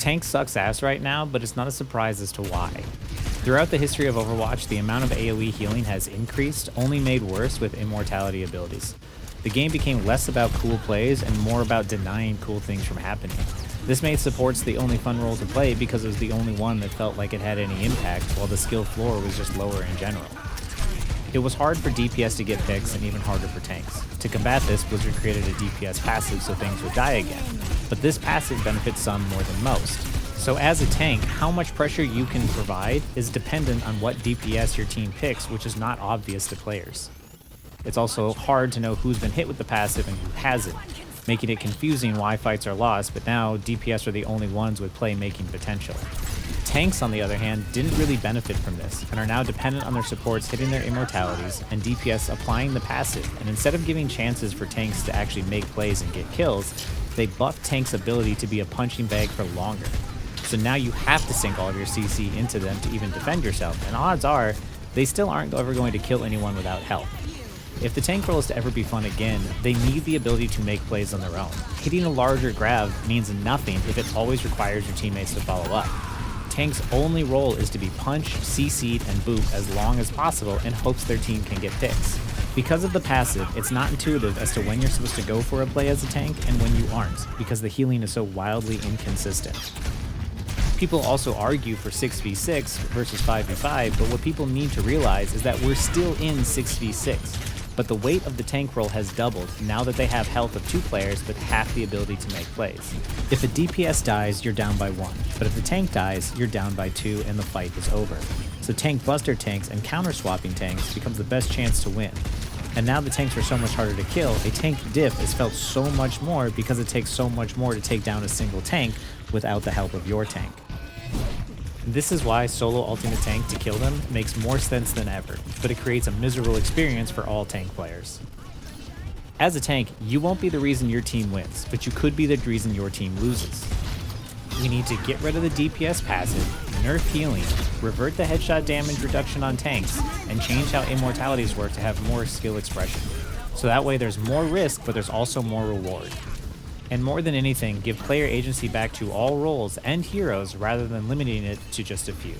Tank sucks ass right now, but it's not a surprise as to why. Throughout the history of Overwatch, the amount of AoE healing has increased, only made worse with immortality abilities. The game became less about cool plays and more about denying cool things from happening. This made supports the only fun role to play because it was the only one that felt like it had any impact, while the skill floor was just lower in general. It was hard for DPS to get picks and even harder for tanks. To combat this, Blizzard created a DPS passive so things would die again, but this passive benefits some more than most. So as a tank, how much pressure you can provide is dependent on what DPS your team picks, which is not obvious to players. It's also hard to know who's been hit with the passive and who hasn't, making it confusing why fights are lost, but now DPS are the only ones with playmaking potential. Tanks, on the other hand, didn't really benefit from this, and are now dependent on their supports hitting their immortalities and DPS applying the passive, and instead of giving chances for tanks to actually make plays and get kills, they buff tanks' ability to be a punching bag for longer. So now you have to sink all of your CC into them to even defend yourself, and odds are, they still aren't ever going to kill anyone without help. If the tank role is to ever be fun again, they need the ability to make plays on their own. Hitting a larger grab means nothing if it always requires your teammates to follow up. Tank's only role is to be punched, CC'd, and booped as long as possible in hopes their team can get picks. Because of the passive, it's not intuitive as to when you're supposed to go for a play as a tank and when you aren't, because the healing is so wildly inconsistent. People also argue for 6v6 versus 5v5, but what people need to realize is that we're still in 6v6. But the weight of the tank role has doubled now that they have health of 2 players but half the ability to make plays. If a DPS dies, you're down by 1, but if the tank dies, you're down by 2 and the fight is over. So tank buster tanks and counter swapping tanks becomes the best chance to win. And now the tanks are so much harder to kill, a tank diff is felt so much more because it takes so much more to take down a single tank without the help of your tank. This is why solo ultimate tank to kill them makes more sense than ever, but it creates a miserable experience for all tank players. As a tank, you won't be the reason your team wins, but you could be the reason your team loses. We need to get rid of the DPS passive, nerf healing, revert the headshot damage reduction on tanks, and change how immortalities work to have more skill expression. So that way there's more risk, but there's also more reward. And more than anything, give player agency back to all roles and heroes rather than limiting it to just a few.